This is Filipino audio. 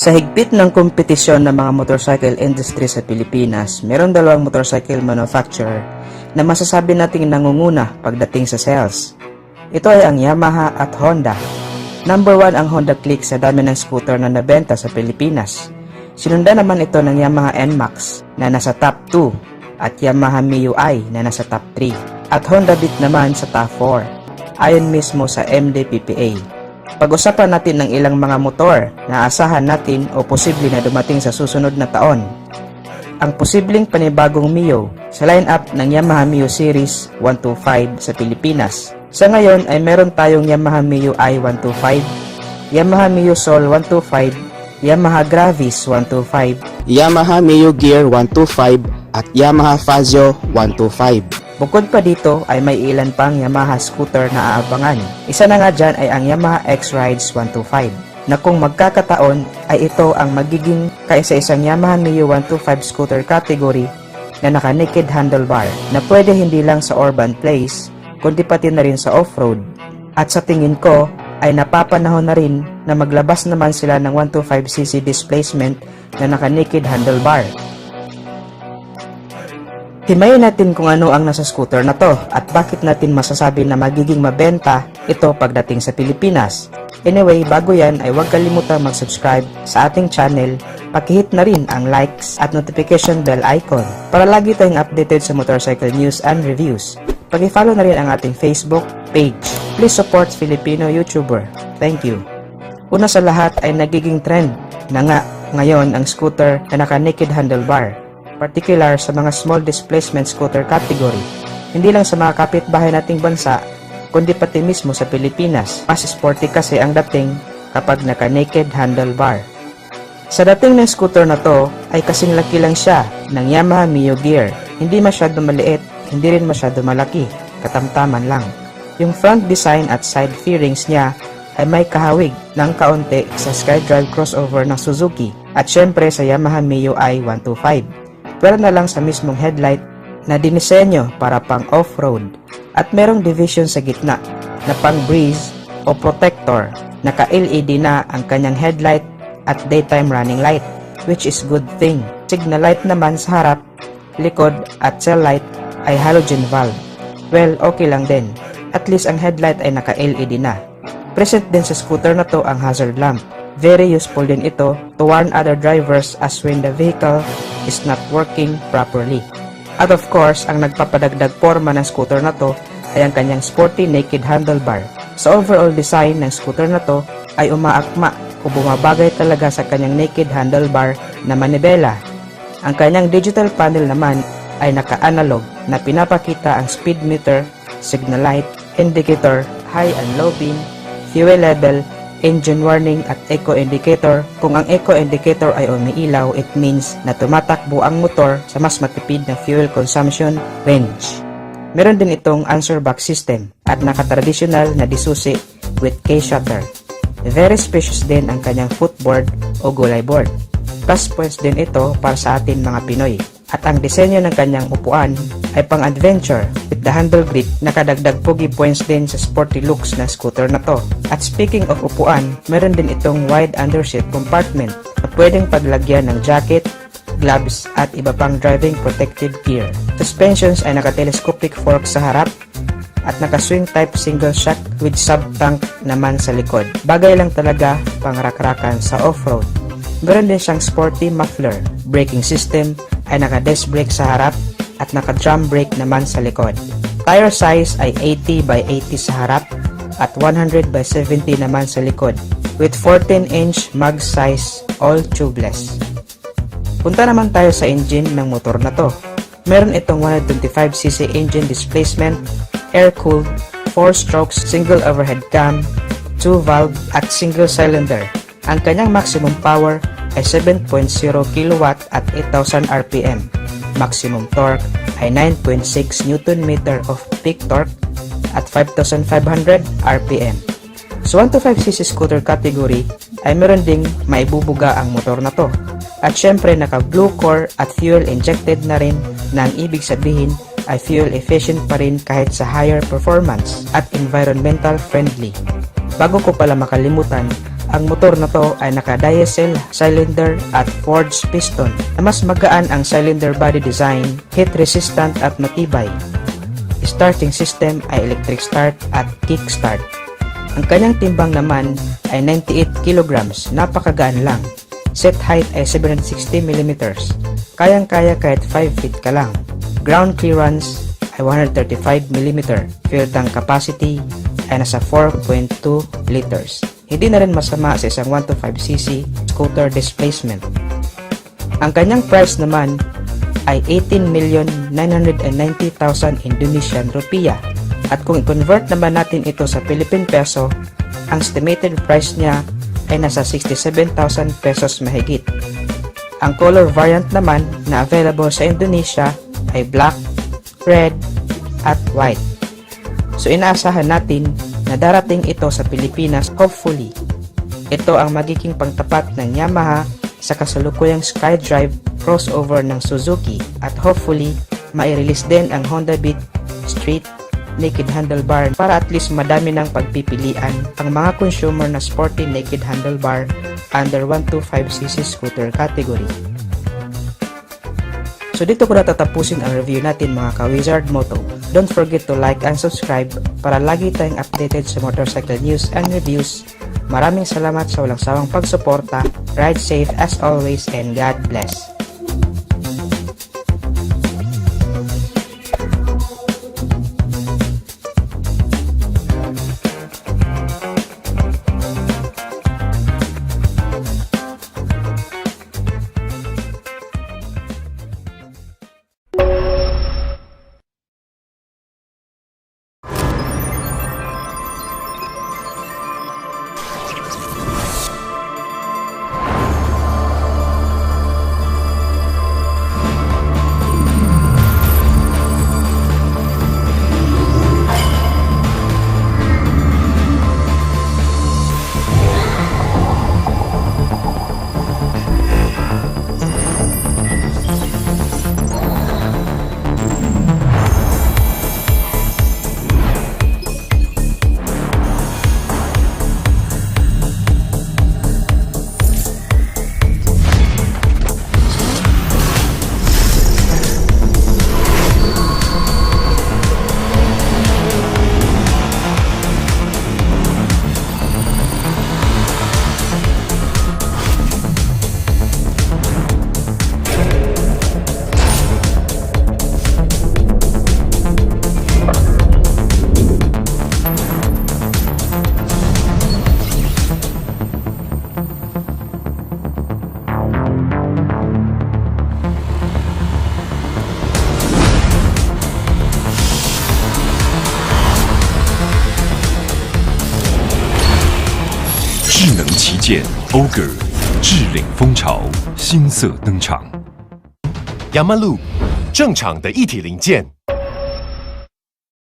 Sa higpit ng kompetisyon ng mga motorcycle industry sa Pilipinas, meron dalawang motorcycle manufacturer na masasabi nating nangunguna pagdating sa sales. Ito ay ang Yamaha at Honda. Number 1 ang Honda Click sa dami ng scooter na nabenta sa Pilipinas. Sinundan naman ito ng Yamaha NMAX na nasa top 2 at Yamaha MIUI na nasa top 3 at Honda Beat naman sa top 4 ayon mismo sa MDPPA. Pag-usapan natin ng ilang mga motor na asahan natin o posible na dumating sa susunod na taon. Ang posibleng panibagong Mio sa lineup ng Yamaha Mio Series 125 sa Pilipinas. Sa ngayon ay meron tayong Yamaha Mio i125, Yamaha Mio Soul 125, Yamaha Gravis 125, Yamaha Mio Gear 125 at Yamaha Fazio 125. Bukod pa dito ay may ilan pang Yamaha scooter na aabangan. Isa na nga dyan ay ang Yamaha X-Rides 125 na kung magkakataon ay ito ang magiging kaisa-isang Yamaha Mio 125 scooter category na naka-naked handlebar na pwede hindi lang sa urban place kundi pati na rin sa off-road. At sa tingin ko ay napapanahon na rin na maglabas naman sila ng 125cc displacement na naka-naked handlebar. Himayin natin kung ano ang nasa scooter na to at bakit natin masasabi na magiging mabenta ito pagdating sa Pilipinas. Anyway, bago yan ay huwag kalimutang mag-subscribe sa ating channel, pakihit na rin ang likes at notification bell icon para lagi tayong updated sa motorcycle news and reviews. Pag-follow na rin ang ating Facebook page. Please support Filipino YouTuber. Thank you. Una sa lahat ay nagiging trend na nga ngayon ang scooter na naka-naked handlebar, particular sa mga small displacement scooter category. Hindi lang sa mga kapitbahay nating bansa, kundi pati mismo sa Pilipinas. Mas sporty kasi ang dating kapag naka-naked handlebar. Sa dating ng scooter na to ay kasing laki lang siya ng Yamaha Mio Gear. Hindi masyado maliit, hindi rin masyado malaki, katamtaman lang. Yung front design at side fairings niya ay may kahawig ng kaunti sa SkyDrive crossover ng Suzuki at syempre sa Yamaha Mio i125. Pero na lang sa mismong headlight na dinisenyo para pang off-road at merong division sa gitna na pang breeze o protector. Naka-LED na ang kanyang headlight at daytime running light, which is good thing. Signal light naman sa harap, likod at tail light ay halogen valve. Well, okay lang din. At least ang headlight ay naka-LED na. Present din sa scooter na to ang hazard lamp. Very useful din ito to warn other drivers as when the vehicle is not working properly. At of course, ang nagpapadagdag forma ng scooter na to ay ang kanyang sporty naked handlebar. Sa overall design ng scooter na to ay umaakma o bumabagay talaga sa kanyang naked handlebar na manibela. Ang kanyang digital panel naman ay naka-analog na pinapakita ang speed meter, signal light, indicator, high and low beam, fuel level, engine warning at eco indicator. Kung ang eco indicator ay umiilaw, it means na tumatakbo ang motor sa mas matipid na fuel consumption range. Meron din itong answer box system at nakatradisyonal na disusi with K-shutter. Very spacious din ang kanyang footboard o gulay board. Plus points din ito para sa atin mga Pinoy. At ang disenyo ng kanyang upuan ay pang-adventure with the handle grip. Nakadagdag pogi points din sa sporty looks na scooter na to. At speaking of upuan, meron din itong wide underseat compartment na pwedeng paglagyan ng jacket, gloves at iba pang driving protective gear. Suspensions ay naka-telescopic fork sa harap at naka-swing type single shock with sub-tank naman sa likod. Bagay lang talaga pang rakrakan sa off-road. Meron din siyang sporty muffler. Braking system ay naka-disc brake sa harap at naka-drum brake naman sa likod. Tire size ay 80 by 80 sa harap at 100 by 70 naman sa likod with 14-inch mag size all tubeless. Punta naman tayo sa engine ng motor na to. Meron itong 125cc engine displacement, air-cooled, 4 strokes, single overhead cam, 2 valve at single cylinder. Ang kanyang maximum power ay 7.0 kW at 8,000 RPM. Maximum torque ay 9.6 Nm of peak torque at 5,500 RPM. Sa 125cc scooter category ay meron ding maibubuga ang motor na to. At syempre naka blue core at fuel injected na rin na ang ibig sabihin ay fuel efficient pa rin kahit sa higher performance at environmental friendly. Bago ko pala makalimutan, Ang motor na to ay naka-diesel cylinder at forged piston na mas magaan ang cylinder body design, heat resistant at matibay. Starting system ay electric start at kick start. Ang kanyang timbang naman ay 98 kilograms, napakagaan lang. Set height ay 760 mm. Kayang-kaya kahit 5 feet ka lang. Ground clearance ay 135 mm. Fuel tank capacity ay nasa 4.2 liters. Hindi na rin masama sa isang 125cc scooter displacement. Ang kanyang price naman ay 18,990,000 Indonesian rupiah. At kung i-convert naman natin ito sa Philippine peso, ang estimated price niya ay nasa 67,000 pesos mahigit. Ang color variant naman na available sa Indonesia ay black, red, at white. So inaasahan natin na darating ito sa Pilipinas hopefully. Ito ang magiging pangtapat ng Yamaha sa kasalukuyang SkyDrive crossover ng Suzuki at hopefully mai-release din ang Honda Beat Street naked handlebar para at least madami ng pagpipilian ang mga consumer na sporty naked handlebar under 125cc scooter category. So dito ko na tatapusin ang review natin mga ka-Wizard Moto. Don't forget to like and subscribe para lagi tayong updated sa motorcycle news and reviews. Maraming salamat sa walang sawang pagsuporta. Ride safe as always and God bless. Ogre 智领风潮，新色登场。Yamalu 正常的一体零件